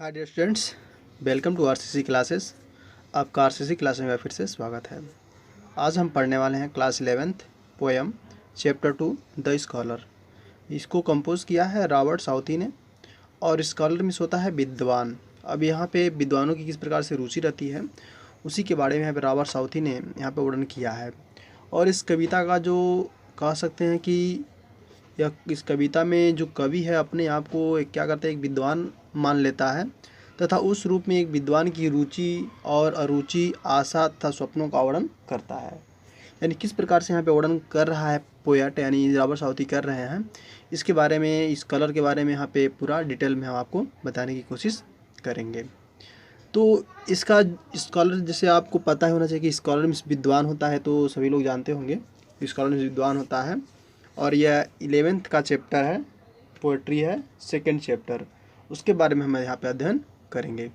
Hi dear students, welcome to RCC classes. आपका RCC class में फिर से स्वागत है। आज हम पढ़ने वाले हैं class 11th poem chapter 2 the scholar. इसको कंपोज किया है रॉबर्ट साउथी ने और स्कॉलर मीन्स होता है विद्वान। अब यहाँ पे विद्वानों की किस प्रकार से रुचि रहती है उसी के बारे में यहाँ पे रॉबर्ट साउथी ने यहाँ पे वर्णन किया है। और इस कविता का जो कह सकते हैं कि या इस कविता में जो कवि है अपने आप को एक क्या करता है, एक विद्वान मान लेता है तथा उस रूप में एक विद्वान की रुचि और अरुचि, आशा तथा स्वप्नों का वर्णन करता है। यानी किस प्रकार से यहाँ पे वर्णन कर रहा है पोएट यानी रॉबर्ट साउथी कर रहे हैं, इसके बारे में, इस कलर के बारे में यहाँ पे पूरा डिटेल में हम आपको बताने की कोशिश करेंगे। तो इसका स्कॉलर जैसे आपको पता होना चाहिए कि स्कॉलर मीन्स विद्वान होता है, तो सभी लोग जानते होंगे स्कॉलर मीन्स विद्वान होता है। और यह 11th का चैप्टर है, पोएट्री है, सेकंड चैप्टर, उसके बारे में हम यहाँ पे अध्ययन करेंगे।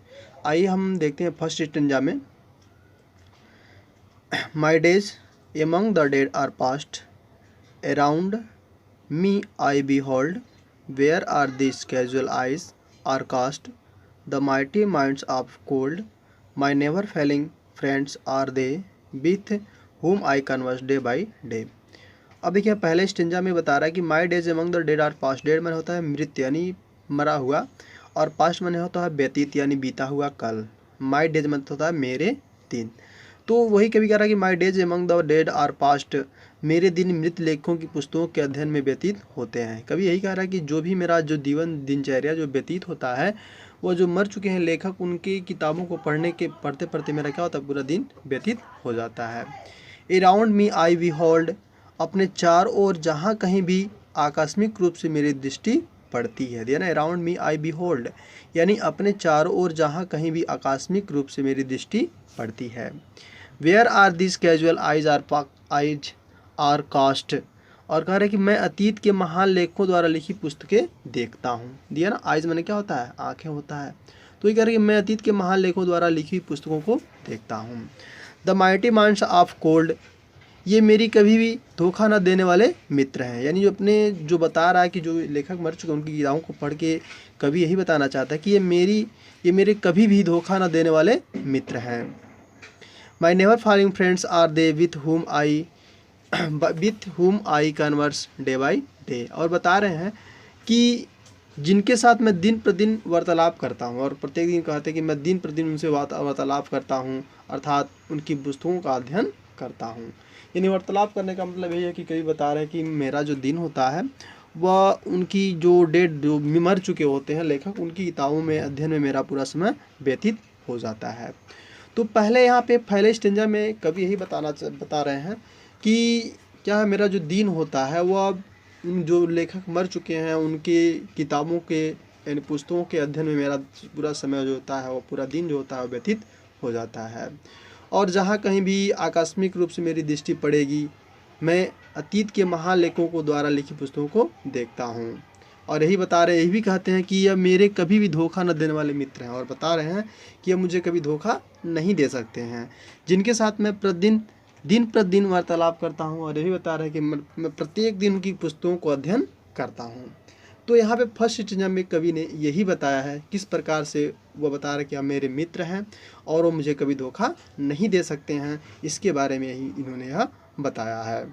आइए हम देखते हैं फर्स्ट स्टेंजा में। My days among the dead are past, around me I behold, where are these casual eyes are cast, the mighty minds of cold, my never failing friends are they, with whom I converse day by day। अब देखिए पहले stanza में बता रहा है कि my days among the dead are past. Dead मैंने होता है मृत यानी मरा हुआ, और पास्ट मैंने होता है व्यतीत यानी बीता हुआ कल। माई डेज मतलब होता है मेरे दिन। तो वही कभी कह रहा है कि my days among the dead are past, मेरे दिन मृत लेखकों की पुस्तकों के अध्ययन में व्यतीत होते हैं। कभी यही कह रहा है कि जो भी मेरा जो दिनचर्या जो व्यतीत होता है, वो जो मर चुके हैं लेखक, उनकी किताबों को पढ़ते पढ़ते मेरा क्या होता है, पूरा दिन व्यतीत हो जाता है। अराउंड मी आई behold, अपने चार ओर जहाँ कहीं भी आकस्मिक रूप से मेरी दृष्टि पड़ती है। देना अराउंड मी आई behold यानी अपने चारों ओर जहाँ कहीं भी आकस्मिक रूप से मेरी दृष्टि पड़ती है। Where are this casual eyes are cast, और कह रहे कि मैं अतीत के महान लेखकों द्वारा लिखी पुस्तकें देखता हूँ। दिया ना, आइज मैंने क्या होता है, आँखें होता है। तो ये कह रहे कि मैं अतीत के महान लेखकों द्वारा लिखी पुस्तकों को देखता हूँ। The mighty minds of cold, ये मेरी कभी भी धोखा न देने वाले मित्र हैं। यानी जो अपने जो बता रहा है कि जो लेखक मर चुके हैं उनकी किताबों को पढ़ के कभी यही बताना चाहता है कि ये मेरे कभी भी धोखा न देने वाले मित्र हैं। My never falling friends are they with whom I converse day by day. और बता रहे हैं कि जिनके साथ मैं दिन प्रतिदिन वार्तालाप करता हूँ, और प्रत्येक दिन कहते हैं कि मैं दिन प्रतिदिन उनसे वार्तालाप करता हूँ, अर्थात उनकी पुस्तकों का अध्ययन करता हूँ। यानी वार्तालाप करने का मतलब यही है कि कभी बता रहे हैं कि मेरा जो दिन होता है वह उनकी जो डेड जो मर चुके होते हैं लेखक, उनकी किताबों में अध्ययन में मेरा पूरा समय व्यतीत हो जाता है। तो पहले यहाँ पे पहले स्टेंजा में कवि यही बता रहे हैं कि क्या है, मेरा जो दिन होता है वह जो लेखक मर चुके हैं उनके किताबों के यानी पुस्तकों के अध्ययन में मेरा पूरा समय जो होता है, वो पूरा दिन जो होता है व्यतीत हो जाता है। और जहाँ कहीं भी आकस्मिक रूप से मेरी दृष्टि पड़ेगी, मैं अतीत के महान लेखकों को द्वारा लिखी पुस्तकों को देखता हूँ। और यही भी कहते हैं कि यह मेरे कभी भी धोखा न देने वाले मित्र हैं, और बता रहे हैं कि यह मुझे कभी धोखा नहीं दे सकते हैं, जिनके साथ मैं दिन प्रतिदिन वार्तालाप करता हूँ। और यही बता रहे हैं कि मैं प्रत्येक दिन उनकी पुस्तकों को अध्ययन करता हूँ। तो यहाँ पे फर्स्ट स्टेंजा में कवि ने यही बताया है किस प्रकार से वो बता रहे कि हम मेरे मित्र हैं और वो मुझे कभी धोखा नहीं दे सकते हैं, इसके बारे में ही इन्होंने यह बताया है।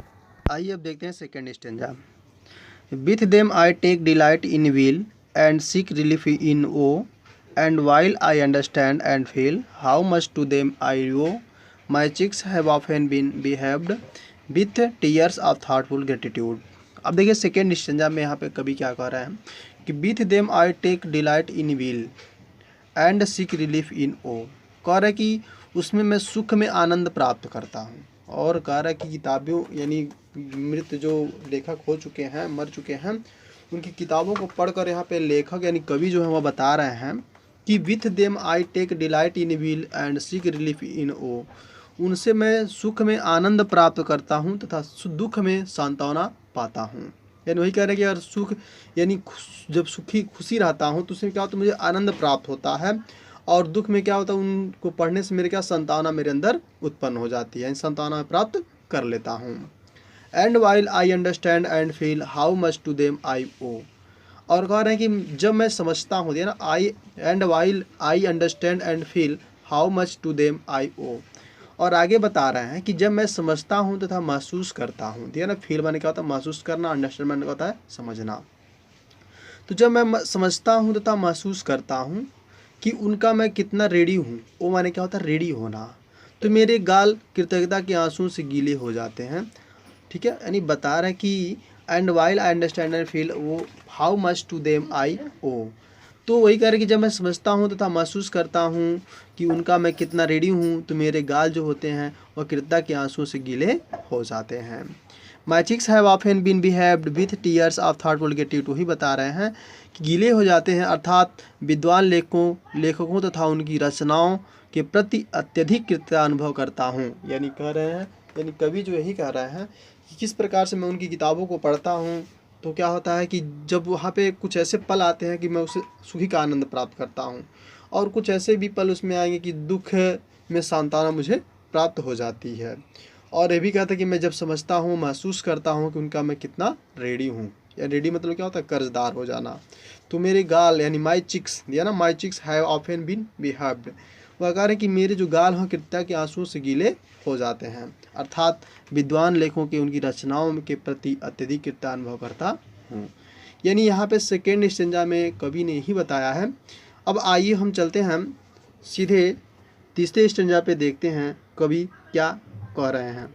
आइए अब देखते हैं second stanza. With them I take delight in weal and seek relief in woe, and while I understand and feel how much to them I owe, my cheeks have often been behaved with tears of thoughtful gratitude. अब देखिए second stanza में यहाँ पे कवि क्या कह रहा है कि with them I take delight in weal and seek relief in woe. कह रहा है कि उसमें मैं सुख में आनंद प्राप्त करता हूँ। और कह रहा है कि किताबों यानी मृत जो लेखक हो चुके हैं, मर चुके हैं, उनकी किताबों को पढ़कर यहाँ पे लेखक यानी कवि जो है वह बता रहे हैं कि with them I take delight in weal and seek relief in woe, उनसे मैं सुख में आनंद प्राप्त करता हूँ तथा दुख में सांत्वना पाता हूँ। यानी वही कह रहे हैं कि अगर सुख यानी जब खुशी रहता हूँ तो उसमें क्या होता है, मुझे आनंद प्राप्त होता है, और दुख में क्या होता है, उनको पढ़ने से मेरे क्या सांत्वना मेरे अंदर उत्पन्न हो जाती है, सांत्वना प्राप्त कर लेता हूँ। And while I understand and feel how much to them I owe. और कह रहे हैं कि जब मैं समझता हूँ, दिया ना, I and while I understand and feel how much to them I owe. और आगे बता रहे हैं कि जब मैं समझता हूँ तथा महसूस करता हूँ, दिया ना, फील माने क्या होता है महसूस करना, अंडरस्टैंड माने क्या होता है समझना। तो जब मैं समझता हूँ तथा महसूस करता हूँ कि उनका मैं कितना रेडी हूँ, वो माने क्या होता है रेडी होना, तो मेरे गाल कृतज्ञता के आंसुओं से गीले हो जाते हैं। ठीक है, यानी बता रहे हैं कि and while I understand and feel वो how much to them I owe. तो वही कह रहे कि जब मैं समझता हूँ तथा महसूस करता हूँ कि उनका मैं कितना रेडी हूँ, तो मेरे गाल जो होते हैं वह कृतज्ञता के आंसुओं से गीले हो जाते हैं। My cheeks have often been behaved with tears of thoughtful gratitude, ही बता रहे हैं कि गीले हो जाते हैं, अर्थात विद्वान लेखकों तथा उनकी रचनाओं के प्रति अत्यधिक कृतज्ञता अनुभव करता हूँ। यानी कह रहे हैं, यानी कवि जो यही कह रहे हैं कि किस प्रकार से मैं उनकी किताबों को पढ़ता हूँ, तो क्या होता है कि जब वहाँ पे कुछ ऐसे पल आते हैं कि मैं उसे सुखी का आनंद प्राप्त करता हूँ, और कुछ ऐसे भी पल उसमें आएंगे कि दुख में सांत्वना मुझे प्राप्त हो जाती है। और ये भी कहता है कि मैं जब समझता हूँ महसूस करता हूँ कि उनका मैं कितना रेडी हूँ, या रेडी मतलब क्या होता है कर्जदार हो जाना, तो मेरे गाल यानी माई चिक्स, दिया ना, my cheeks have often been behaved, वह कह रहे हैं कि मेरे जो गाल हैं कृतज्ञता के आंसुओं से गीले हो जाते हैं, अर्थात विद्वान लेखों की उनकी रचनाओं के प्रति अत्यधिक कृतज्ञता अनुभव करता हूँ। यानी यहाँ पे सेकेंड स्टेंजा में कवि ने ही बताया है। अब आइए हम चलते हैं सीधे तीसरे स्टेंजा पे, देखते हैं कवि क्या कह रहे हैं।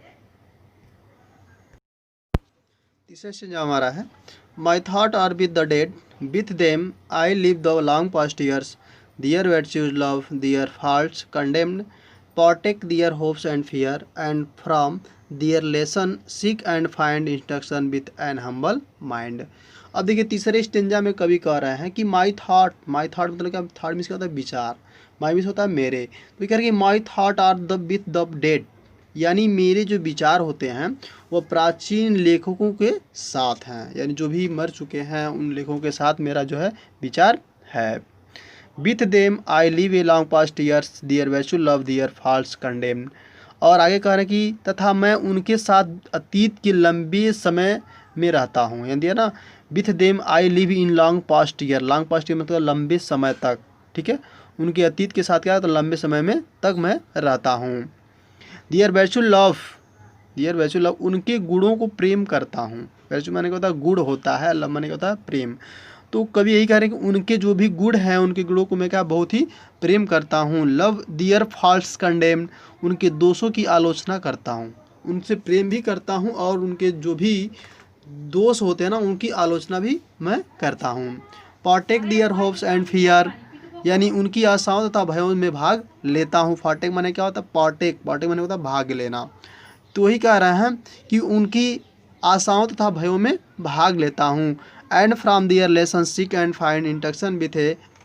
तीसरा स्टेंजा हमारा है, my thought are with the dead, with them I live the long past years, their virtues love, their faults condemned, protect their hopes and fear, and from their lesson seek and find instruction with an humble mind। अब देखिए तीसरे stanza में कवि कह रहे हैं कि my thought मतलब क्या, थॉट मीन्स क्या होता है विचार, माई मीन्स होता है मेरे, तो कह रहे हैं कि my thought are the with the dead, यानी मेरे जो विचार होते हैं वो प्राचीन लेखकों के साथ हैं, यानी जो भी मर चुके हैं उन लेखकों के साथ मेरा जो है विचार है। With them I live a long past years, their वैशु लव, दियर फॉल्स कंडेम्ड, और आगे कह रहे हैं कि तथा मैं उनके साथ अतीत के लंबे समय में रहता हूँ, यानी ना, with them I live in long past year, long past year मतलब लंबे समय तक, ठीक है, उनके अतीत के साथ क्या है तो लंबे समय में तक मैं रहता हूँ। दियर वैशु लव, उनके गुणों को प्रेम करता हूँ, वैशु माने क्या होता है गुण होता है, लव माने क्या होता है प्रेम, तो कवि यही कह रहे हैं कि उनके जो भी गुण हैं उनके गुणों को मैं क्या बहुत ही प्रेम करता हूँ। लव दियर फॉल्ट्स कंडेम्ड, उनके दोषों की आलोचना करता हूँ, उनसे प्रेम भी करता हूँ और उनके जो भी दोष होते हैं ना उनकी आलोचना भी मैं करता हूँ। Protect their hopes and fear, यानी उनकी आशाओं तथा भयों में भाग लेता हूँ। प्रोटेक्ट माने क्या होता है प्रोटेक्ट माने होता है भाग लेना, तो वही कह रहे हैं कि उनकी आशाओं तथा भयों में भाग लेता हूँ। And from their lesson seek and find instruction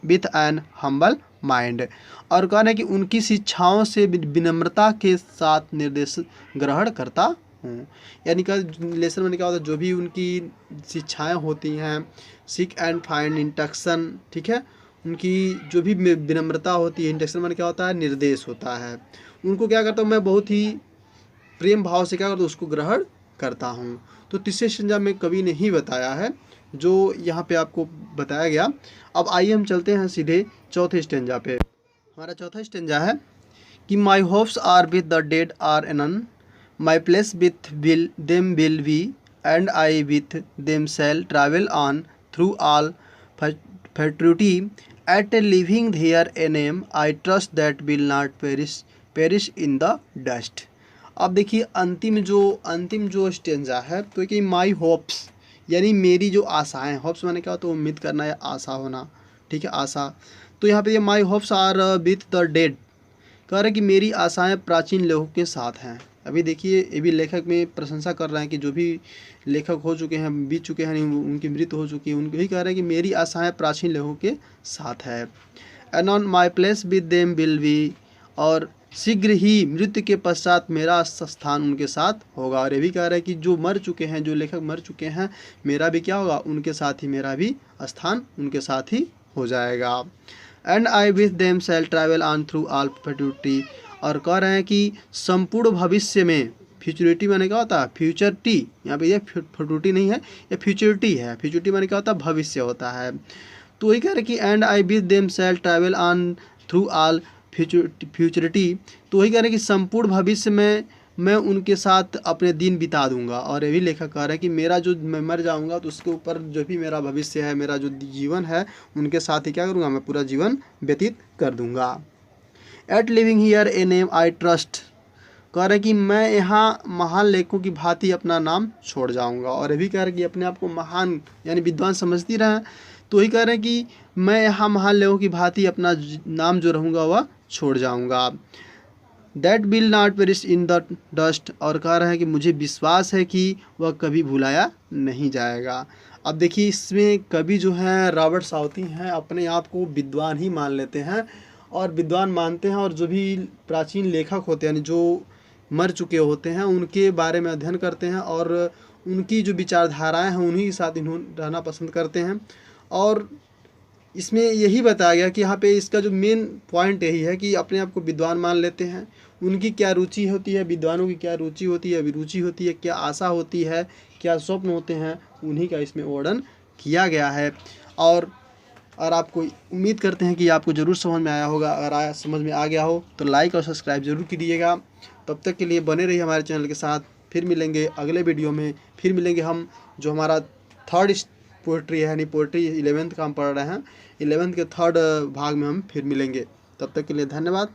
with an humble mind, और कहना है कि उनकी शिक्षाओं से विनम्रता के साथ निर्देश ग्रहण करता हूँ। यानी का लेसन में क्या होता है जो भी उनकी शिक्षाएं होती हैं, सीक एंड फाइंड इंस्ट्रक्शन, ठीक है, उनकी जो भी विनम्रता होती है, इंस्ट्रक्शन में क्या होता है निर्देश होता है, उनको क्या करता हूँ मैं बहुत ही प्रेम भाव से क्या करता हूँ उसको ग्रहण करता हूँ। तो तीसरे स्टेंजा में कवि ने ही बताया है जो यहाँ पे आपको बताया गया। अब आइए हम चलते हैं सीधे चौथे स्टेंजा पे। हमारा चौथा स्टेंजा है कि my hopes are with the dead are anon, my place with them will be, and I with them shall travel on through all futurity, at living there a name I trust that will not perish in the dust. अब देखिए अंतिम जो stanza है, तो कि my hopes यानी मेरी जो आशाएं, होप्स माने क्या होता है उम्मीद करना या आशा होना, ठीक है, आशा, तो यहाँ पे ये my hopes are with the dead, कह रहे हैं कि मेरी आशाएं प्राचीन लेखकों के साथ हैं। अभी देखिए ये भी लेखक में प्रशंसा कर रहे हैं कि जो भी लेखक हो चुके हैं, बीत चुके हैं, उनकी मृत्यु हो चुकी है, उनको ही कह रहे हैं कि मेरी आशाएं प्राचीन लेखकों के साथ है। And on my place with them will B, और शीघ्र ही मृत्यु के पश्चात मेरा स्थान उनके साथ होगा। और ये भी कह रहा है कि जो मर चुके हैं, जो लेखक मर चुके हैं, मेरा भी क्या होगा उनके साथ ही, मेरा भी स्थान उनके साथ ही हो जाएगा। And I with them shall travel on through all futurity, और कह रहे हैं कि संपूर्ण भविष्य में फ्यूचरिटी माने क्या होता है, फ्यूचरिटी, यहाँ पे ये फ्यूटूटी नहीं है, ये फ्यूचरिटी है। फ्यूचरिटी माने क्या होता है, भविष्य होता है। तो वही कह रहे कि and I with them shall travel on through all futurity. तो वही कह रहे कि संपूर्ण भविष्य में मैं उनके साथ अपने दिन बिता दूंगा। और ये भी लेखक कह रहे हैं कि मेरा जो मैं मर जाऊंगा तो उसके ऊपर जो भी मेरा भविष्य है, मेरा जो जीवन है, उनके साथ ही क्या करूंगा, मैं पूरा जीवन व्यतीत कर दूंगा। Yet living here a name I trust, कह रहे कि मैं यहाँ महान लेखकों की भांति अपना नाम छोड़ जाऊंगा। और ये भी कह रहे कि अपने आप को महान यानी विद्वान समझती रहे। तो वही कह रहे हैं कि मैं यहाँ महान लेखकों की भांति अपना नाम जो रहूँगा वह छोड़ जाऊँगा। That will not perish in the dust, और कह रहे हैं कि मुझे विश्वास है कि वह कभी भुलाया नहीं जाएगा। अब देखिए इसमें कवि जो हैं रॉबर्ट साउथी हैं, अपने आप को विद्वान ही मान लेते हैं और विद्वान मानते हैं, और जो भी प्राचीन लेखक होते हैं यानी जो मर चुके होते हैं उनके बारे में अध्ययन करते हैं और उनकी जो विचारधाराएं हैं उन्हीं के साथ इन्होंने रहना पसंद करते हैं। और इसमें यही बताया गया कि यहाँ पे इसका जो मेन पॉइंट यही है कि अपने आप को विद्वान मान लेते हैं। उनकी क्या रुचि होती है, विद्वानों की क्या रुचि होती है, अभिरुचि होती है, क्या आशा होती है, क्या स्वप्न होते हैं, उन्हीं का इसमें वर्णन किया गया है। और आपको उम्मीद करते हैं कि आपको ज़रूर समझ में आया होगा। अगर समझ में आ गया हो तो लाइक और सब्सक्राइब ज़रूर कीजिएगा। तब तक के लिए बने रहिए हमारे चैनल के साथ। फिर मिलेंगे अगले वीडियो में, फिर मिलेंगे हम जो हमारा थर्ड पोइट्री है, यानी पोइट्री 11th का हम पढ़ रहे हैं, 11th के थर्ड भाग में हम फिर मिलेंगे। तब तक के लिए धन्यवाद।